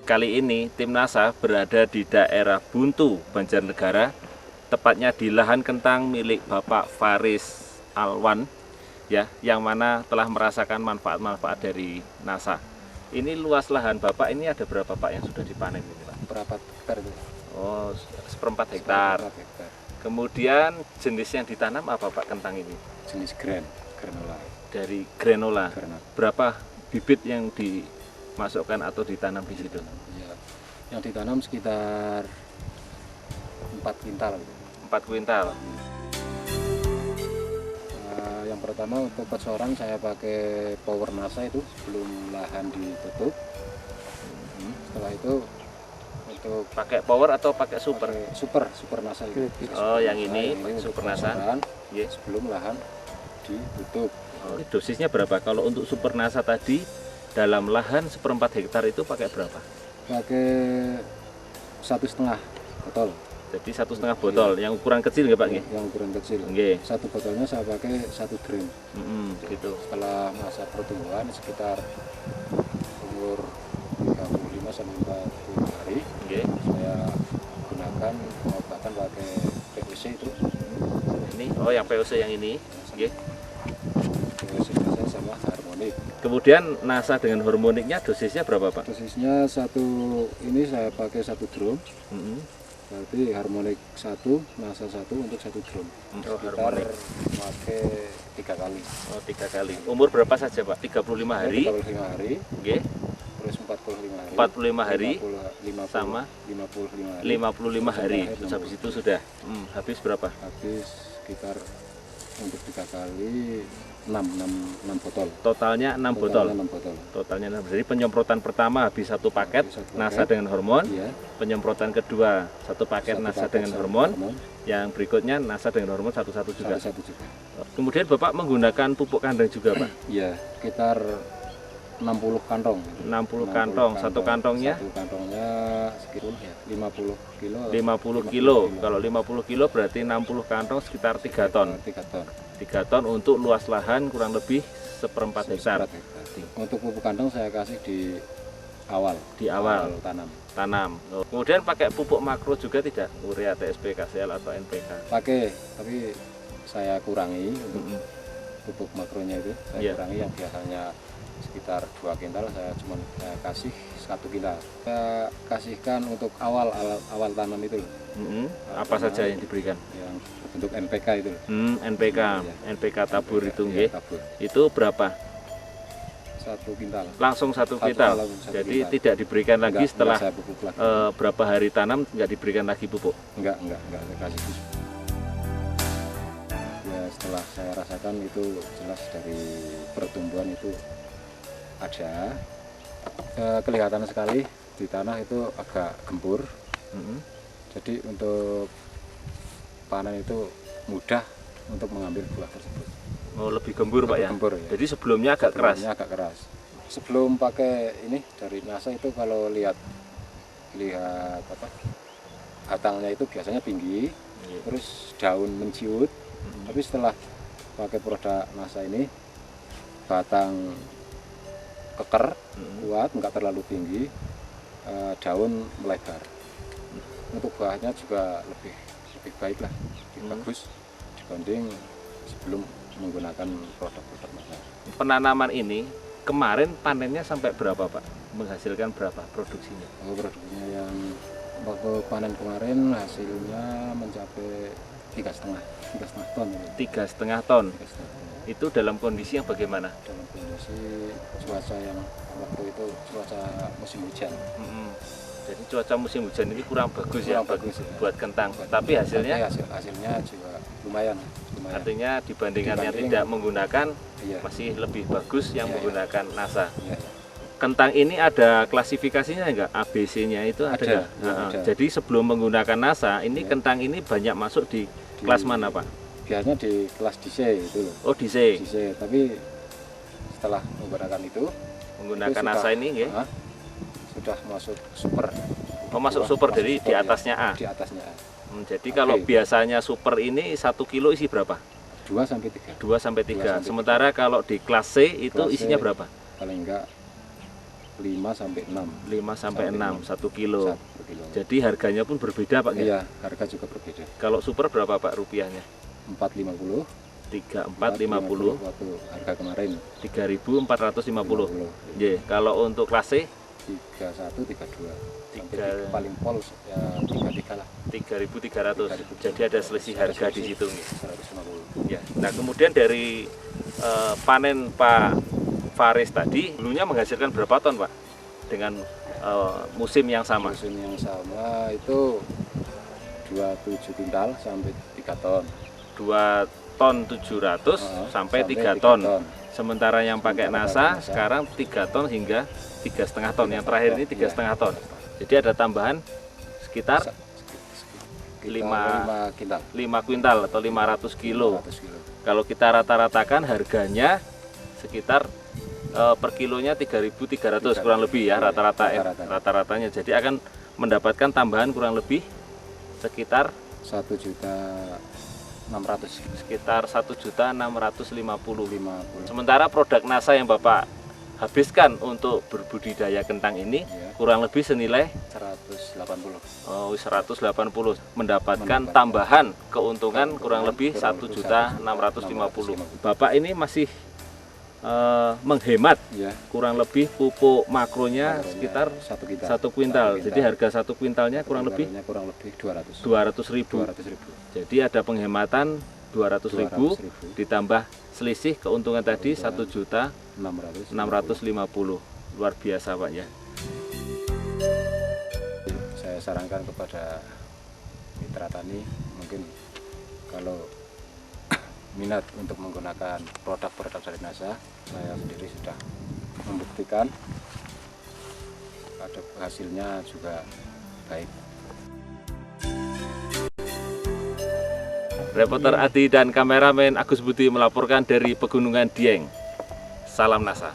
Kali ini tim NASA berada di daerah Buntu, Banjarnegara, tepatnya di lahan kentang milik Bapak Faris Alwan, ya, yang mana telah merasakan manfaat-manfaat dari NASA. Ini luas lahan Bapak ini ada berapa Pak yang sudah dipanen ini Pak? Berapa hektar itu? Oh, 1/4 hektar. Kemudian jenis yang ditanam apa Pak kentang ini? Jenis granola. Dari granola. Berapa bibit yang dimasukkan atau ditanam di situ? Ya, yang ditanam sekitar 4 kuintal. 4 kuintal. Yang pertama untuk pecsorang saya pakai power NASA itu sebelum lahan ditutup. Setelah itu untuk pakai power atau pakai super? Super NASA itu. Oh, yang ini super NASA. Yeah. Sebelum lahan ditutup. Oh, dosisnya berapa? Kalau untuk super NASA tadi dalam lahan 1/4 hektar itu pakai berapa? Pakai 1,5 botol. Jadi 1,5 botol. Yang ukuran kecil nggak Pak? Yang ukuran kecil. Okay. Satu botolnya saya pakai 1 gram. Gitu. Setelah masa pertumbuhan sekitar umur 35 sampai 40 hari, saya gunakan pengobatan pakai POC itu. Ini, oh yang POC yang ini. POC NASA sama harmonik. Kemudian NASA dengan harmoniknya dosisnya berapa Pak? Dosisnya ini saya pakai 1 drum. Berarti harmonik 1, NASA 1 untuk 1 drum. Harmonik pakai 3 kali. Oh, 3 kali. Umur berapa saja Pak? 35 hari. 35 hari. Terus 45 hari. 45 hari. 50, sama 55 hari. 55 hari. Terus habis itu sudah habis berapa? Habis sekitar untuk 3 kali 6 botol. Totalnya 6 botol. Totalnya 6. Jadi penyemprotan pertama habis 1 paket NASA dengan hormon. Iya. Penyemprotan kedua 1 paket NASA dengan hormon. Yang berikutnya NASA dengan hormon satu juga. Kemudian Bapak menggunakan pupuk kandang juga Pak? Iya, sekitar 60 kantong. 60 kantong. Satu kantongnya? Satu kantongnya sekitar 50 kilo. 50 kilo. Kalau 50 kilo berarti 60 kantong sekitar 3 ton. 3 ton untuk luas lahan kurang lebih 1/4 hektar. Untuk pupuk kandang saya kasih di awal. Di awal tanam. Kemudian pakai pupuk makro juga tidak? Urea, TSP, KCL atau NPK? Pakai, tapi saya kurangi untuk pupuk makronya itu. Saya kurangi yang biasanya sekitar 2 kintal, saya cuma kasih 1 kilo. Saya kasihkan untuk awal tanam itu. Apa saja yang diberikan? Yang bentuk NPK itu. NPK tabur itu nggih. Itu berapa? 1 kintal. Langsung 1 kintal. Jadi tidak diberikan lagi setelah berapa hari tanam, nggak diberikan lagi pupuk? Enggak kasih pupuk. Ya setelah saya rasakan itu jelas dari pertumbuhan itu ada kelihatan sekali di tanah itu agak gembur. Jadi untuk panen itu mudah untuk mengambil buah tersebut. Oh, lebih gembur Pak ya? Gembur, ya. Jadi sebelumnya agak keras? Sebelum pakai ini dari NASA itu kalau lihat batangnya itu biasanya tinggi, terus daun menciut. Tapi setelah pakai produk NASA ini batang keker, kuat, nggak terlalu tinggi, daun melebar. Untuk buahnya juga lebih baik lah, lebih bagus dibanding sebelum menggunakan produk-produk NASA. Penanaman ini kemarin panennya sampai berapa Pak? Menghasilkan berapa produksinya? Produksinya yang waktu panen kemarin hasilnya mencapai 3,5 ton. 3,5 ton. Itu dalam kondisi yang bagaimana? Dalam kondisi cuaca yang waktu itu cuaca musim hujan. Jadi cuaca musim hujan ini kurang bagus ya buat kentang. Tapi hasilnya juga lumayan. Artinya dibandingkan yang tidak menggunakan masih lebih bagus yang menggunakan NASA. Kentang ini ada klasifikasinya enggak? ABC-nya itu ada. Jadi sebelum menggunakan NASA, ini kentang ini banyak masuk di kelas mana Pak? Biasanya di kelas DC itu loh. Oh, DC. Tapi setelah menggunakan NASA ini sudah masuk super. Oh, masuk super, jadi di atasnya A. Di atasnya A. Jadi kalau biasanya super ini 1 kilo isi berapa? 2 sampai 3. 2 sampai 3. Sementara kalau di kelas C itu isinya berapa? Paling enggak 5 sampai 6. 5 sampai 6 1 kilo. 1 kilo. Jadi harganya pun berbeda Pak ya? Iya, harga juga berbeda. Kalau super berapa Pak rupiahnya? 450. 3450. Waktu harga kemarin 3450. 50. Ye, kalau untuk kelas C 31, 32. Sampai Tiga- paling polos ya 33 lah. 3300. 3.300. Jadi ada selisih harga di situ nih. 150. Ya. Nah, kemudian dari panen Pak Faris tadi dulunya menghasilkan berapa ton Pak dengan musim yang sama? Musim yang sama itu 27 kuintal sampai 3 ton. 2 ton 700 sampai 3 3 ton. Sementara yang pakai Sementara NASA pakai NASA. sekarang 3 ton hingga 3,5 ton. Yang terakhir ini 3,5 ton. Jadi ada tambahan sekitar 5 kuintal. 5 kuintal atau 500 kilo. 500 kilo. Kalau kita rata-ratakan harganya sekitar per kilonya 3.300 kurang lebih ya Iya, rata-rata rata-rata. rata-ratanya. Jadi akan mendapatkan tambahan kurang lebih sekitar 1.600.000. sekitar 1.650.000. 50. Sementara produk NASA yang Bapak habiskan untuk berbudidaya kentang ini Ya, kurang lebih senilai 180. 180, mendapatkan Mendapatkan tambahan keuntungan kurang lebih kurang lebih 1.650. Bapak ini masih menghemat Ya, kurang lebih pupuk makronya makronya sekitar 1 kuintal. 1 kuintal. Jadi harga 1 kuintalnya kurang lebih Kuintalnya kurang lebih 200. 200.000. 200.000. Jadi ada penghematan 200.000 200.000. ditambah selisih keuntungan tadi 1.650.000. 600. Luar biasa Pak ya. Saya sarankan kepada mitra tani, mungkin kalau minat untuk menggunakan produk-produk dari NASA, saya sendiri sudah membuktikan ada hasilnya juga baik. Reporter Adi dan kameramen Agus Budi melaporkan dari Pegunungan Dieng. Salam NASA.